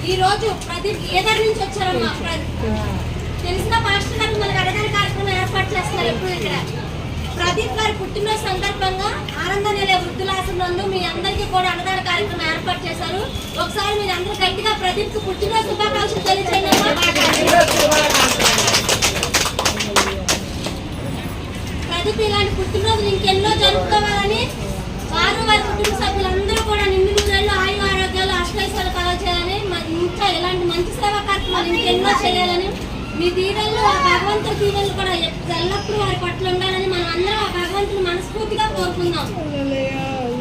ఈ రోజు ప్రదీప్ ఏదర్ నుంచి వచ్చారమ్మా. తెలిసిన పాస్టర్ గారు మనకు అడగని కార్యక్రమం ఏర్పాటు చేస్తున్నారు. ఎప్పుడు ఇక్కడ ప్రదీప్ గారి పుట్టినరోజు సందర్భంగా ఆనంద నిలయ వృద్ధులాశ్రమంలో మీ అందరికీ కూడా అన్నదాన కార్యక్రమం ఏర్పాటు చేశారు. ఒకసారి మీరు అందరూ గట్టిగా ప్రదీప్ కు పుట్టినరోజు శుభాకాంక్షలు తెలియజేయండి. ప్రదీప్ ఇలాంటి పుట్టినరోజులు ఇంకెన్నో జరుపుకోవాలని వారు వారి కుటుంబ సభ్యులందరూ కూడా నిండు నూరేళ్ళు ఆయు ఆరోగ్యాలు అష్టైశ్వర్యాలు కలగచేయాలని, ఇంకా ఇలాంటి మంచి సేవా కార్యక్రమాలు ఇంకెన్నో చేయాలని, మీ దీవెనలు ఆ భగవంతుడి దీవెనలు కూడా ఎల్లప్పుడూ వారి పట్ల ఉండాలని మనం అందరం ఆ భగవంతుని మనస్ఫూర్తిగా కోరుకుందాం.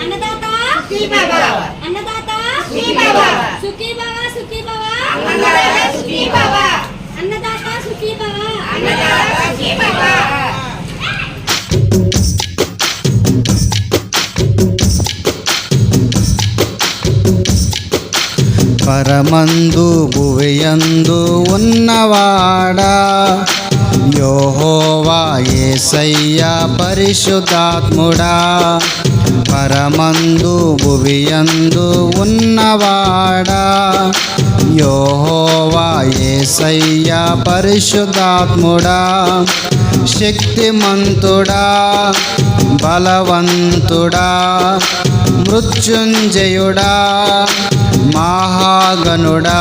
అన్నదాత అన్నదాత సుఖీ భవ సుఖీ భవ అన్నదాత సుఖీ భవ. పరమందు భువియందు ఉన్నవాడా యెహోవా యేసయ్యా పరిశుద్ధాత్ముడా. పరమందు భువియందు ఉన్నవాడా యెహోవా యేసయ్యా పరిశుద్ధాత్ముడా. శక్తిమంతుడా బలవంతుడా మృత్యుంజయుడా మహాగణుడా.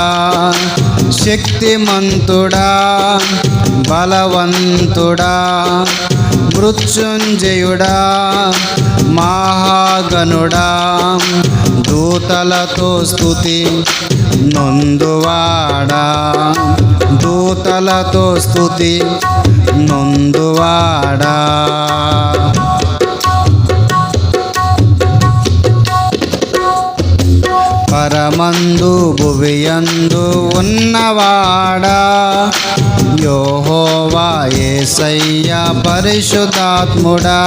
శక్తిమంతుడా బలవంతుడా మృత్యుంజయుడా మహాగణుడా. దూతలతో స్తుతి నొందువాడా దూతలతో స్తుతి నొందువాడా. పరమందు భువియందు ఉన్నవాడా యెహోవా యేసయ్యా పరిశుద్ధాత్ముడా.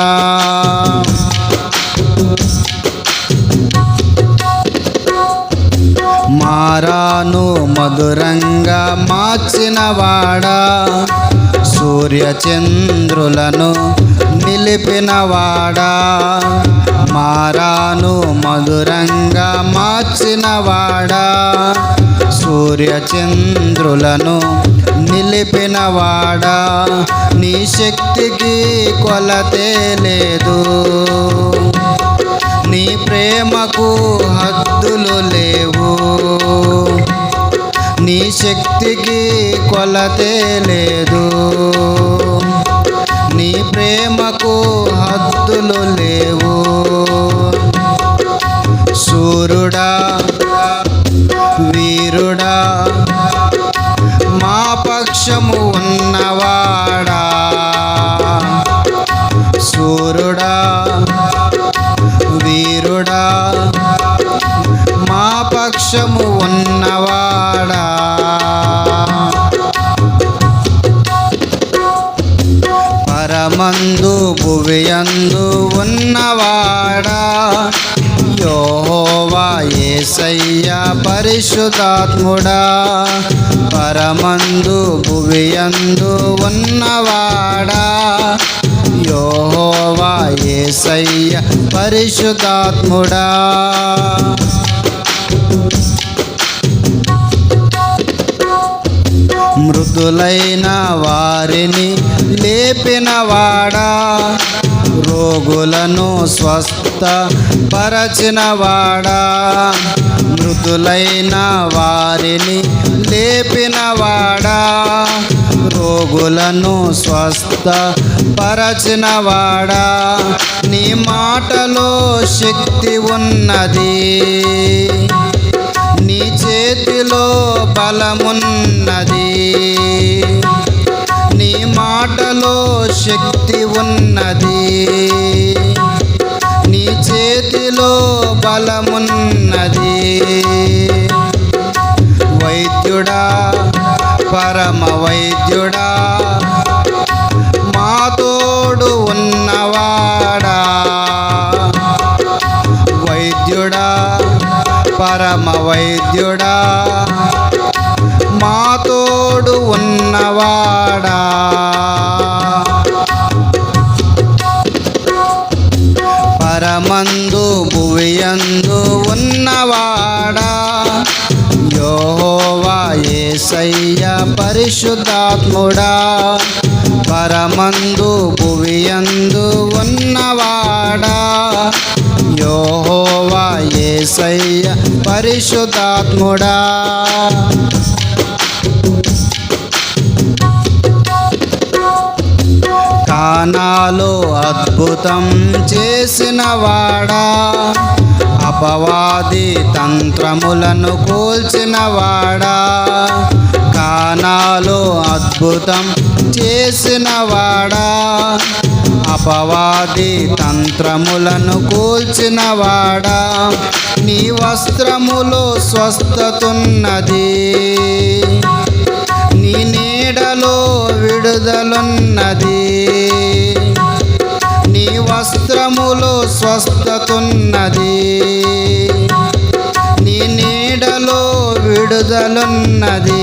మారాను మధురంగా మార్చినవాడా సూర్యచంద్రులను నిలిపినవాడా. మారాను మధురంగా మార్చినవాడా సూర్యచంద్రులను నిలిపినవాడా. నీ శక్తికి కొలతే లేదు, నీ ప్రేమకు హద్దులు లేవు. నీ శక్తికి కొలతే లేదు, నీ ప్రేమకు హద్దులు లేవు. శూరుడా వీరుడా మా పక్షము ఉన్నవాడా. శూరుడా వీరుడా మా పక్షము ఉన్నవాడా. పరమందు భువియందు ఉన్నవాడా యెహోవా యేసయ్యా పరిశుద్ధాత్ముడా. పరమందు భువియందు ఉన్నవాడా యెహోవా యేసయ్యా పరిశుద్ధాత్ముడా. మృదులైన వారిని లేపినవాడా రోగులను స్వస్థపరచినవాడా. మృదులైన వారిని లేపినవాడా రోగులను స్వస్థపరచినవాడా. నీ మాటలో శక్తి ఉన్నది, నీ చేతిలో బలమున్నది. నీ మాటలో శక్తి ఉన్నది, నీ చేతిలో బలమున్నది. వైద్యుడా పరమ వైద్యుడా మా తోడు ఉన్నవాడా. వైద్యుడా పరమ వైద్యుడా మా తోడు ఉన్నవాడా. పరమందు భువియందు ఉన్నవాడా యెహోవా యేసయ్య పరిశుద్ధాత్ముడా పరమందు భువియందు ఉన్నవాడా యెహోవా యేసయ్య పరిశుద్ధాత్ముడా కానాలో అద్భుతం చేసినవాడా అపవాది తంత్రములను కూల్చినవాడా కానాలో అద్భుతం చేసినవాడా అపవాది తంత్రములను కూల్చినవాడా నీ వస్త్రములో స్వస్థతున్నది నీ నీడలో విడుదలున్నది నీ వస్త్రములో స్వస్థతున్నది నీ నీడలో విడుదలున్నది